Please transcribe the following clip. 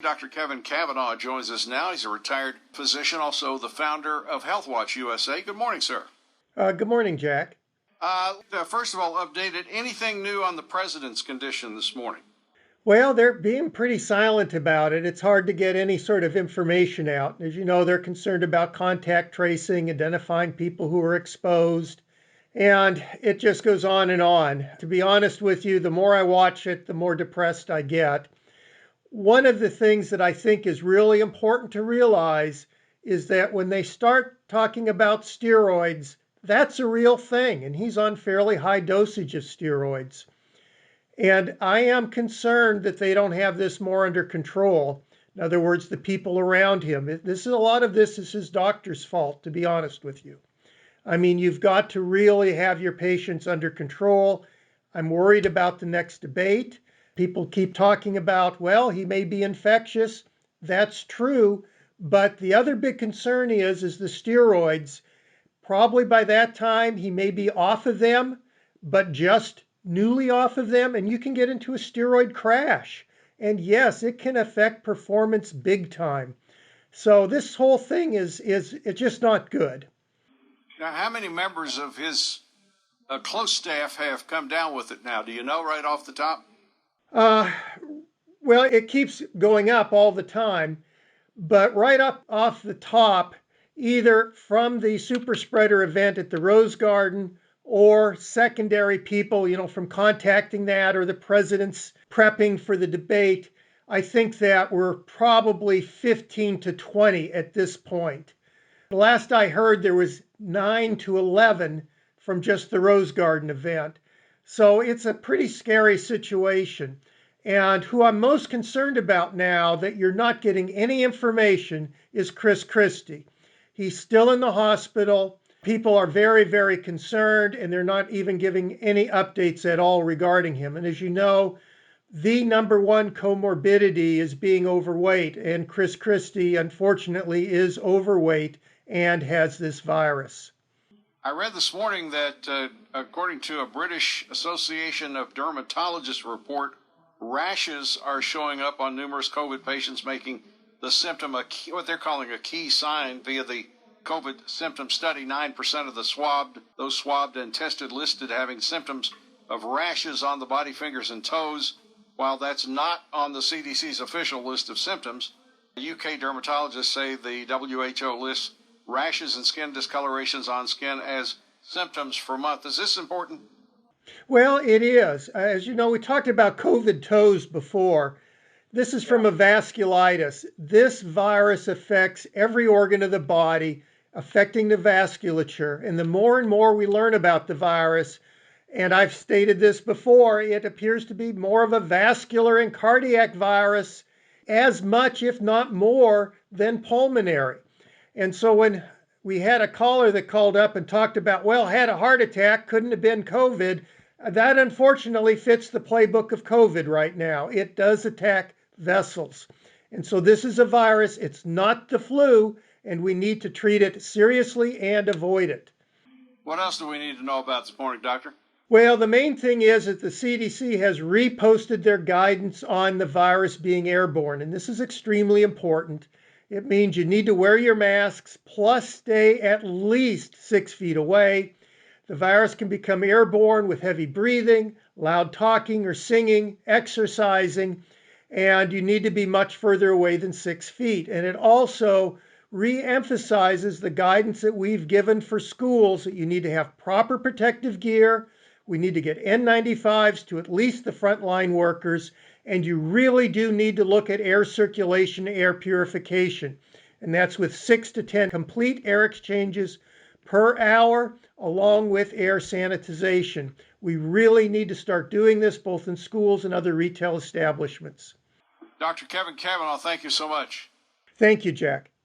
Dr. Kevin Cavanaugh joins us now. He's a retired physician, also the founder of HealthWatch USA. Good morning, sir. Good morning, Jack. First of all, updated anything new on the president's condition this morning? Well, they're being pretty silent about it. It's hard to get any sort of information out. As you know, they're concerned about contact tracing, identifying people who are exposed, and it just goes on and on. To be honest with you, the more I watch it, the more depressed I get. One of the things that I think is really important to realize is that when they start talking about steroids, that's a real thing, and he's on fairly high dosage of steroids. And I am concerned that they don't have this more under control. In other words, the people around him. A lot of this is his doctor's fault, to be honest with you. I mean, you've got to really have your patients under control. I'm worried about the next debate. People keep talking about, well, he may be infectious. That's true. But the other big concern is the steroids. Probably by that time, he may be off of them, but just newly off of them, and you can get into a steroid crash. And yes, it can affect performance big time. So this whole thing is it's just not good. Now, how many members of his close staff have come down with it now? Do you know right off the top? Well, it keeps going up all the time, but right up off the top, either from the superspreader event at the Rose Garden or secondary people, from contacting that or the president's prepping for the debate, I think that we're probably 15 to 20 at this point. The last I heard, there was 9 to 11 from just the Rose Garden event. So it's a pretty scary situation. And who I'm most concerned about now that you're not getting any information is Christie. He's still in the hospital. People are very, very concerned, and they're not even giving any updates at all regarding him. And as you know, the number one comorbidity is being overweight, and Christie, unfortunately, is overweight and has this virus. I read this morning that according to a British Association of Dermatologists report, rashes are showing up on numerous COVID patients, making the symptom what they're calling a key sign via the COVID symptom study. 9% of those swabbed and tested listed having symptoms of rashes on the body, fingers, and toes. While that's not on the CDC's official list of symptoms, UK dermatologists say the WHO lists rashes and skin discolorations on skin as symptoms for a month. Is this important? Well, it is. As you know, we talked about COVID toes before. This is from a vasculitis. This virus affects every organ of the body, affecting the vasculature. And the more and more we learn about the virus, and I've stated this before, it appears to be more of a vascular and cardiac virus, as much, if not more, than pulmonary. And so when we had a caller that called up and talked about, well, had a heart attack, couldn't have been COVID, that unfortunately fits the playbook of COVID right now. It does attack vessels. And so this is a virus. It's not the flu, and we need to treat it seriously and avoid it. What else do we need to know about this morning, Doctor? Well, the main thing is that the CDC has reposted their guidance on the virus being airborne, and this is extremely important. It means you need to wear your masks, plus stay at least 6 feet away. The virus can become airborne with heavy breathing, loud talking or singing, exercising, and you need to be much further away than 6 feet. And it also re-emphasizes the guidance that we've given for schools that you need to have proper protective gear. We need to get N95s to at least the frontline workers, and you really do need to look at air circulation, air purification. And that's with 6 to 10 complete air exchanges per hour, along with air sanitization. We really need to start doing this both in schools and other retail establishments. Dr. Kevin Cavanaugh, thank you so much. Thank you, Jack.